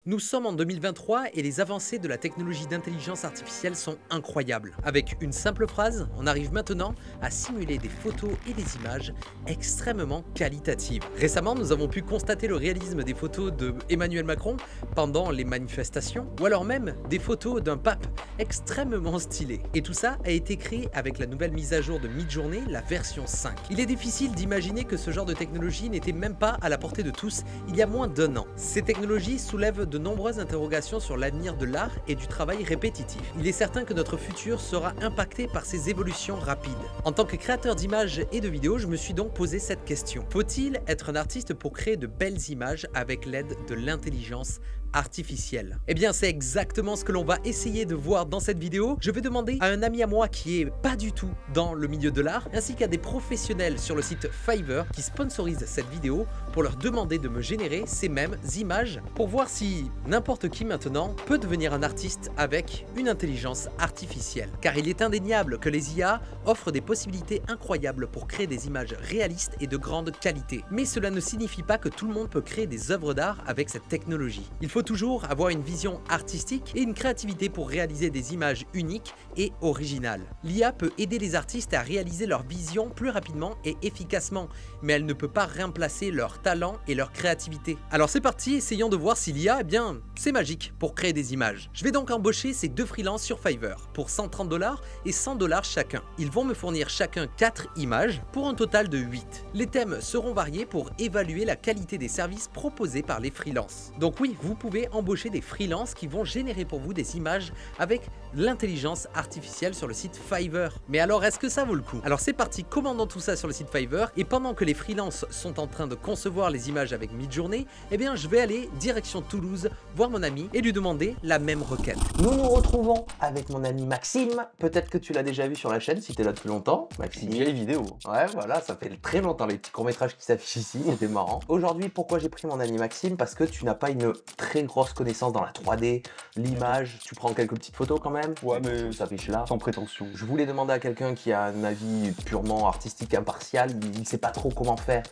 Nous sommes en 2023 et les avancées de la technologie d'intelligence artificielle sont incroyables. Avec une simple phrase, on arrive maintenant à simuler des photos et des images extrêmement qualitatives. Récemment, nous avons pu constater le réalisme des photos de Emmanuel Macron pendant les manifestations, ou alors même des photos d'un pape extrêmement stylé. Et tout ça a été créé avec la nouvelle mise à jour de Midjourney, la version 5. Il est difficile d'imaginer que ce genre de technologie n'était même pas à la portée de tous il y a moins d'1 an. Ces technologies soulèvent de nombreuses interrogations sur l'avenir de l'art et du travail répétitif. Il est certain que notre futur sera impacté par ces évolutions rapides. En tant que créateur d'images et de vidéos, je me suis donc posé cette question. Faut-il être un artiste pour créer de belles images avec l'aide de l'intelligence artificielle? Eh bien, c'est exactement ce que l'on va essayer de voir dans cette vidéo. Je vais demander à un ami à moi qui est pas du tout dans le milieu de l'art, ainsi qu'à des professionnels sur le site Fiverr qui sponsorisent cette vidéo pour leur demander de me générer ces mêmes images pour voir si n'importe qui maintenant peut devenir un artiste avec une intelligence artificielle. Car il est indéniable que les IA offrent des possibilités incroyables pour créer des images réalistes et de grande qualité. Mais cela ne signifie pas que tout le monde peut créer des œuvres d'art avec cette technologie. Il faut toujours avoir une vision artistique et une créativité pour réaliser des images uniques et originales. L'IA peut aider les artistes à réaliser leur vision plus rapidement et efficacement, mais elle ne peut pas remplacer leur talent et leur créativité. Alors c'est parti, essayons de voir si l'IA, eh bien, c'est magique pour créer des images. Je vais donc embaucher ces deux freelances sur Fiverr pour 130 $ et 100 $ chacun. Ils vont me fournir chacun 4 images pour un total de 8. Les thèmes seront variés pour évaluer la qualité des services proposés par les freelances. Donc oui, vous pouvez embaucher des freelances qui vont générer pour vous des images avec l'intelligence artificielle sur le site Fiverr. Mais alors, est-ce que ça vaut le coup? Alors c'est parti, commandons tout ça sur le site Fiverr, et pendant que les freelances sont en train de concevoir les images avec Midjourney, eh bien je vais aller direction Toulouse voir mon ami et lui demander la même requête. Nous nous retrouvons avec mon ami Maxime. Peut-être que tu l'as déjà vu sur la chaîne si tu es là depuis longtemps. Maxime. Vieille vidéo. Ouais, voilà, ça fait très longtemps les petits courts-métrages qui s'affichent ici, c'était marrant. Aujourd'hui, pourquoi j'ai pris mon ami Maxime? Parce que tu n'as pas une très grosse connaissance dans la 3D, l'image, tu prends quelques petites photos quand même. Ouais, mais ça s'affiche là. sans prétention. Je voulais demander à quelqu'un qui a un avis purement artistique impartial, il ne sait pas trop comment faire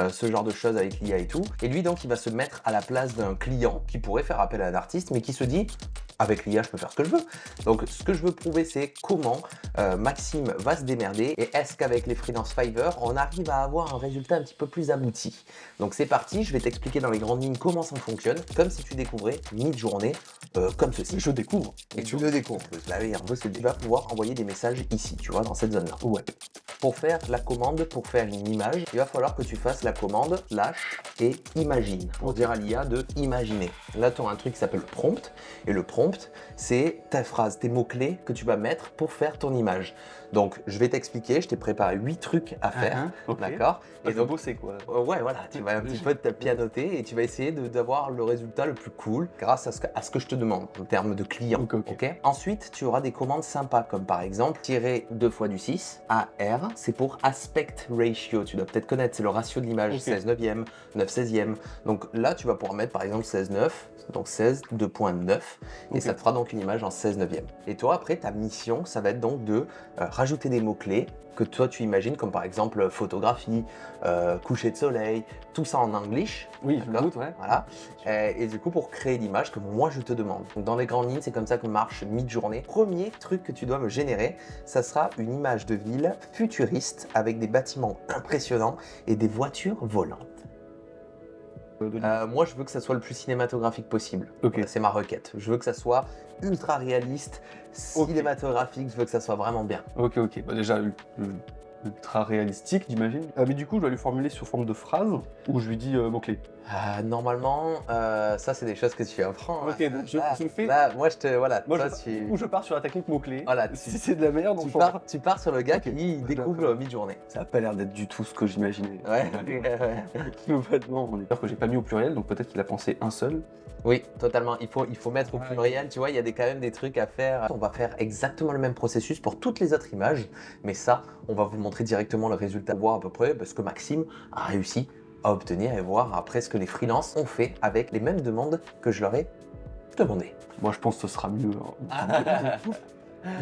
ce genre de choses avec l'IA et tout. Et lui donc il va se mettre à la place d'un client qui pourrait faire appel à un artiste mais qui se dit avec l'IA je peux faire ce que je veux. Donc ce que je veux prouver c'est comment Maxime va se démerder et est-ce qu'avec les freelance Fiverr on arrive à avoir un résultat un petit peu plus abouti. Donc c'est parti, je vais t'expliquer dans les grandes lignes comment ça fonctionne, comme si tu découvrais Midjourney comme ceci. Je découvre. Et tu le découvres. Bah oui, un peu, tu vas pouvoir envoyer des messages ici, tu vois, dans cette zone-là. Ouais. Pour faire la commande, pour faire une image, il va falloir que tu fasses la commande lâche et imagine. On dire à l'IA de imaginer. Là, tu auras un truc qui s'appelle prompt. Et le prompt, c'est ta phrase, tes mots-clés que tu vas mettre pour faire ton image. Donc, je vais t'expliquer, je t'ai préparé 8 trucs à faire, okay. D'accord? Et donc, bosser quoi. Ouais, voilà, tu vas un petit peu te pianoter et tu vas essayer d'avoir le résultat le plus cool grâce à ce que je te demande en termes de client. Okay. Ensuite, tu auras des commandes sympas comme par exemple tirer 2 fois du 6, AR, c'est pour aspect ratio, tu dois peut-être connaître, c'est le ratio de l'image, 16/9, 9/16. Donc là, tu vas pouvoir mettre par exemple 16/9, donc 16, 2.9, et ça te fera donc une image en 16/9. Et toi, après, ta mission, ça va être donc de rajouter des mots-clés que toi tu imagines, comme par exemple photographie, coucher de soleil, tout ça en anglais. Oui, ouais. Voilà. Et du coup, pour créer l'image que moi je te demande. Donc, dans les grandes lignes, c'est comme ça que marche Midjourney. Premier truc que tu dois me générer, ça sera une image de ville futuriste avec des bâtiments impressionnants et des voitures volantes. Moi, je veux que ça soit le plus cinématographique possible. C'est ma requête. Je veux que ça soit ultra réaliste, cinématographique. Je veux que ça soit vraiment bien. Ok. Bah, déjà, ultra réalistique, j'imagine. Mais du coup, je dois lui formuler sous forme de phrase ou je lui dis mots-clés. Normalement, ça, c'est des choses que tu apprends. Ok, donc je le fais. Là, moi, voilà. Moi, je pars sur la technique mots-clés. Voilà. Si c'est de la merde, tu pars sur le gars qui découvre Midjourney. Ça n'a pas l'air d'être du tout ce que j'imaginais. Ouais. Complètement. On est peur que j'ai pas mis au pluriel, donc peut-être qu'il a pensé un seul. Oui, totalement. Il faut mettre au pluriel. Tu vois, il y a quand même des trucs à faire. On va faire exactement le même processus pour toutes les autres images, mais ça, on va vous montrer directement le résultat, voir à peu près ce que Maxime a réussi à obtenir et voir après ce que les freelances ont fait avec les mêmes demandes que je leur ai demandé. Moi, je pense que ce sera mieux.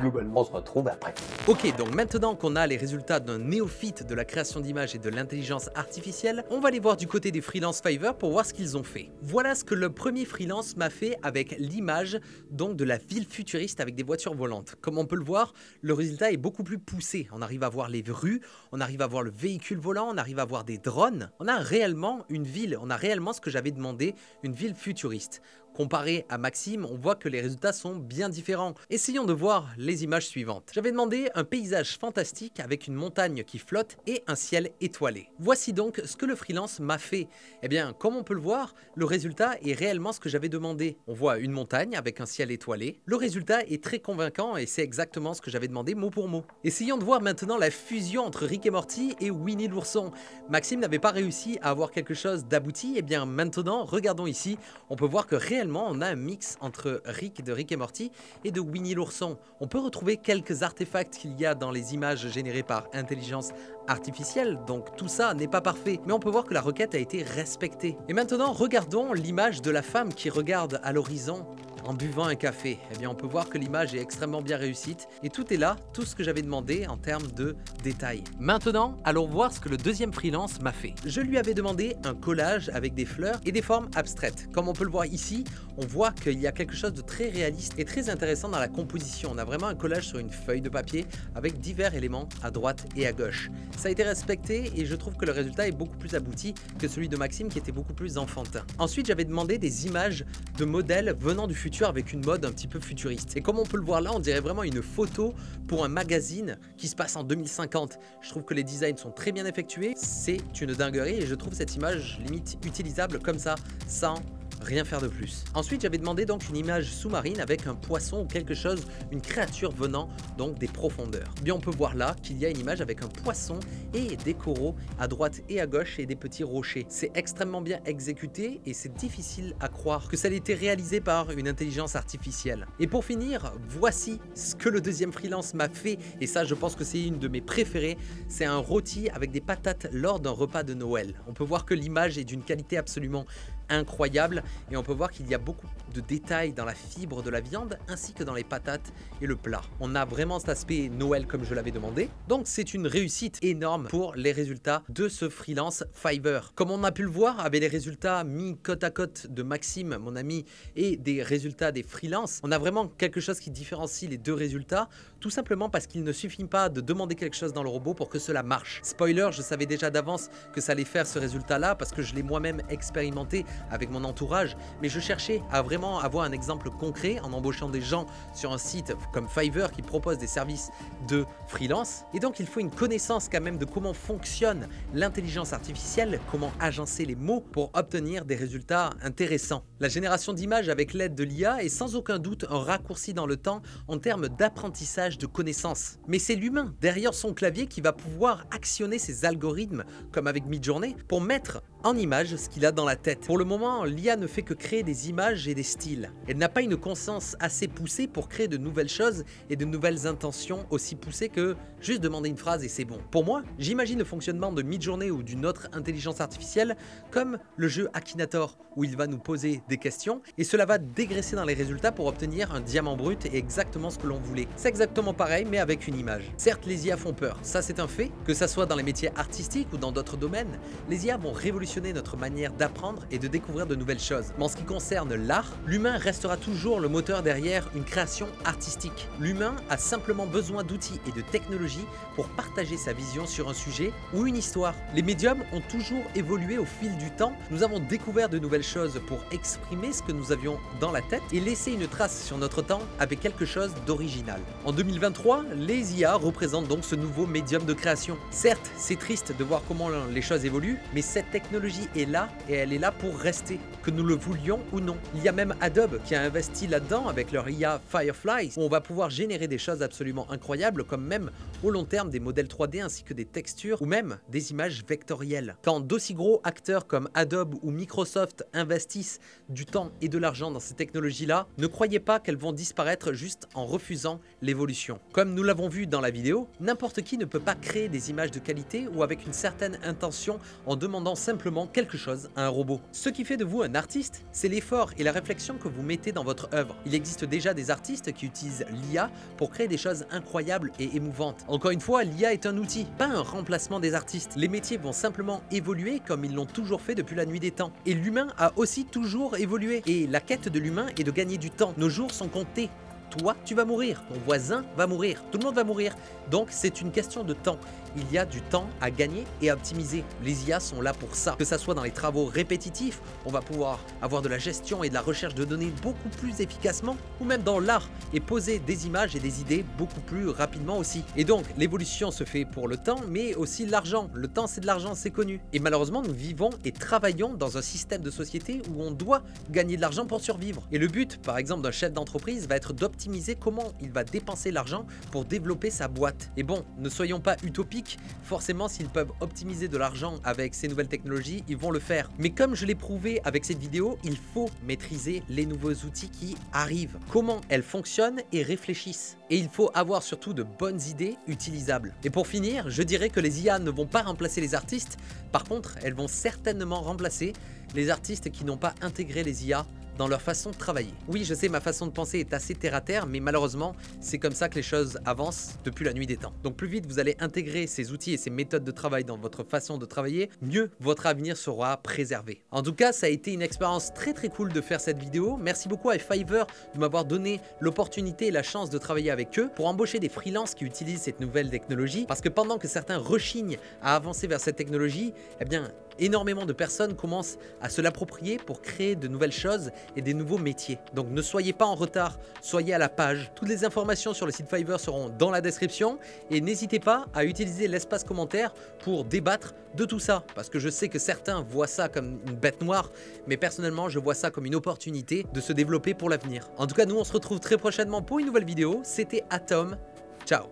Globalement. On se retrouve après. Ok, donc maintenant qu'on a les résultats d'un néophyte de la création d'images et de l'intelligence artificielle, on va aller voir du côté des freelance Fiverr pour voir ce qu'ils ont fait. Voilà ce que le premier freelance m'a fait avec l'image donc de la ville futuriste avec des voitures volantes. Comme on peut le voir, le résultat est beaucoup plus poussé. On arrive à voir les rues, on arrive à voir le véhicule volant, on arrive à voir des drones. On a réellement une ville, on a réellement ce que j'avais demandé, une ville futuriste. Comparé à Maxime, on voit que les résultats sont bien différents. Essayons de voir les images suivantes. J'avais demandé un paysage fantastique avec une montagne qui flotte et un ciel étoilé. Voici donc ce que le freelance m'a fait. Eh bien, comme on peut le voir, le résultat est réellement ce que j'avais demandé. On voit une montagne avec un ciel étoilé. Le résultat est très convaincant et c'est exactement ce que j'avais demandé mot pour mot. Essayons de voir maintenant la fusion entre Rick et Morty et Winnie l'ourson. Maxime n'avait pas réussi à avoir quelque chose d'abouti. Eh bien, maintenant, regardons ici, on peut voir que réellement on a un mix entre Rick de Rick et Morty et de Winnie l'ourson. On peut retrouver quelques artefacts qu'il y a dans les images générées par intelligence artificielle, donc tout ça n'est pas parfait, mais on peut voir que la requête a été respectée. Et maintenant, regardons l'image de la femme qui regarde à l'horizon en buvant un café. Eh bien, on peut voir que l'image est extrêmement bien réussite et tout est là, tout ce que j'avais demandé en termes de détails. Maintenant, allons voir ce que le deuxième freelance m'a fait. Je lui avais demandé un collage avec des fleurs et des formes abstraites. Comme on peut le voir ici, on voit qu'il y a quelque chose de très réaliste et très intéressant dans la composition. On a vraiment un collage sur une feuille de papier avec divers éléments à droite et à gauche. Ça a été respecté et je trouve que le résultat est beaucoup plus abouti que celui de Maxime qui était beaucoup plus enfantin. Ensuite, j'avais demandé des images de modèles venant du futur avec une mode un petit peu futuriste. Et comme on peut le voir là, on dirait vraiment une photo pour un magazine qui se passe en 2050. Je trouve que les designs sont très bien effectués. C'est une dinguerie et je trouve cette image limite utilisable comme ça, sans rien faire de plus. Ensuite, j'avais demandé donc une image sous-marine avec un poisson ou quelque chose, une créature venant donc des profondeurs. Bien, on peut voir là qu'il y a une image avec un poisson et des coraux à droite et à gauche et des petits rochers. C'est extrêmement bien exécuté et c'est difficile à croire que ça ait été réalisé par une intelligence artificielle. Et pour finir, voici ce que le deuxième freelance m'a fait et ça, je pense que c'est une de mes préférées. C'est un rôti avec des patates lors d'un repas de Noël. On peut voir que l'image est d'une qualité absolument incroyable et on peut voir qu'il y a beaucoup de détails dans la fibre de la viande ainsi que dans les patates et le plat. On a vraiment cet aspect Noël comme je l'avais demandé, donc c'est une réussite énorme pour les résultats de ce freelance Fiverr. Comme on a pu le voir avec les résultats mis côte à côte de Maxime, mon ami, et des résultats des freelances, on a vraiment quelque chose qui différencie les deux résultats, tout simplement parce qu'il ne suffit pas de demander quelque chose dans le robot pour que cela marche. Spoiler, je savais déjà d'avance que ça allait faire ce résultat là parce que je l'ai moi-même expérimenté avec mon entourage, mais je cherchais à vraiment avoir un exemple concret en embauchant des gens sur un site comme Fiverr qui propose des services de freelance. Et donc il faut une connaissance quand même de comment fonctionne l'intelligence artificielle, comment agencer les mots pour obtenir des résultats intéressants. La génération d'images avec l'aide de l'IA est sans aucun doute un raccourci dans le temps en termes d'apprentissage de connaissances. Mais c'est l'humain derrière son clavier qui va pouvoir actionner ses algorithmes, comme avec Midjourney, pour mettre en image ce qu'il a dans la tête. Pour le moment, l'IA ne fait que créer des images et des styles. Elle n'a pas une conscience assez poussée pour créer de nouvelles choses et de nouvelles intentions aussi poussées que juste demander une phrase et c'est bon. Pour moi, j'imagine le fonctionnement de Midjourney ou d'une autre intelligence artificielle comme le jeu Akinator où il va nous poser des questions et cela va dégraisser dans les résultats pour obtenir un diamant brut et exactement ce que l'on voulait. C'est exactement pareil mais avec une image. Certes, les IA font peur, ça c'est un fait, que ça soit dans les métiers artistiques ou dans d'autres domaines, les IA vont révolutionner notre manière d'apprendre et de découvrir de nouvelles choses. Mais en ce qui concerne l'art, l'humain restera toujours le moteur derrière une création artistique. L'humain a simplement besoin d'outils et de technologies pour partager sa vision sur un sujet ou une histoire. Les médiums ont toujours évolué au fil du temps. Nous avons découvert de nouvelles choses pour exprimer ce que nous avions dans la tête et laisser une trace sur notre temps avec quelque chose d'original. En 2023, les IA représentent donc ce nouveau médium de création. Certes, c'est triste de voir comment les choses évoluent, mais cette technologie est là et elle est là pour rester, que nous le voulions ou non. Il y a même Adobe qui a investi là-dedans avec leur IA Firefly où on va pouvoir générer des choses absolument incroyables comme même au long terme des modèles 3D ainsi que des textures ou même des images vectorielles. Quand d'aussi gros acteurs comme Adobe ou Microsoft investissent du temps et de l'argent dans ces technologies-là, ne croyez pas qu'elles vont disparaître juste en refusant l'évolution. Comme nous l'avons vu dans la vidéo, n'importe qui ne peut pas créer des images de qualité ou avec une certaine intention en demandant simplement simplement quelque chose à un robot. Ce qui fait de vous un artiste, c'est l'effort et la réflexion que vous mettez dans votre œuvre. Il existe déjà des artistes qui utilisent l'IA pour créer des choses incroyables et émouvantes. Encore une fois, l'IA est un outil, pas un remplacement des artistes. Les métiers vont simplement évoluer comme ils l'ont toujours fait depuis la nuit des temps. Et l'humain a aussi toujours évolué. Et la quête de l'humain est de gagner du temps. Nos jours sont comptés. Toi, tu vas mourir, ton voisin va mourir, tout le monde va mourir. Donc c'est une question de temps. Il y a du temps à gagner et à optimiser. Les IA sont là pour ça. Que ça soit dans les travaux répétitifs, on va pouvoir avoir de la gestion et de la recherche de données beaucoup plus efficacement, ou même dans l'art et poser des images et des idées beaucoup plus rapidement aussi. Et donc l'évolution se fait pour le temps, mais aussi l'argent. Le temps c'est de l'argent, c'est connu. Et malheureusement nous vivons et travaillons dans un système de société où on doit gagner de l'argent pour survivre. Et le but par exemple d'un chef d'entreprise va être d'optimiser comment il va dépenser l'argent pour développer sa boîte. Et bon, ne soyons pas utopiques. Forcément, s'ils peuvent optimiser de l'argent avec ces nouvelles technologies, ils vont le faire. Mais comme je l'ai prouvé avec cette vidéo, il faut maîtriser les nouveaux outils qui arrivent, comment elles fonctionnent et réfléchissent. Et il faut avoir surtout de bonnes idées utilisables. Et pour finir, je dirais que les IA ne vont pas remplacer les artistes. Par contre, elles vont certainement remplacer les artistes qui n'ont pas intégré les IA dans leur façon de travailler. Oui, je sais, ma façon de penser est assez terre à terre, mais malheureusement, c'est comme ça que les choses avancent depuis la nuit des temps. Donc plus vite vous allez intégrer ces outils et ces méthodes de travail dans votre façon de travailler, mieux votre avenir sera préservé. En tout cas, ça a été une expérience très cool de faire cette vidéo. Merci beaucoup à Fiverr de m'avoir donné l'opportunité et la chance de travailler avec eux pour embaucher des freelances qui utilisent cette nouvelle technologie. Parce que pendant que certains rechignent à avancer vers cette technologie, eh bien, énormément de personnes commencent à se l'approprier pour créer de nouvelles choses et des nouveaux métiers. Donc ne soyez pas en retard, soyez à la page. Toutes les informations sur le site Fiverr seront dans la description et n'hésitez pas à utiliser l'espace commentaire pour débattre de tout ça. Parce que je sais que certains voient ça comme une bête noire, mais personnellement je vois ça comme une opportunité de se développer pour l'avenir. En tout cas, nous on se retrouve très prochainement pour une nouvelle vidéo. C'était Atom. Ciao.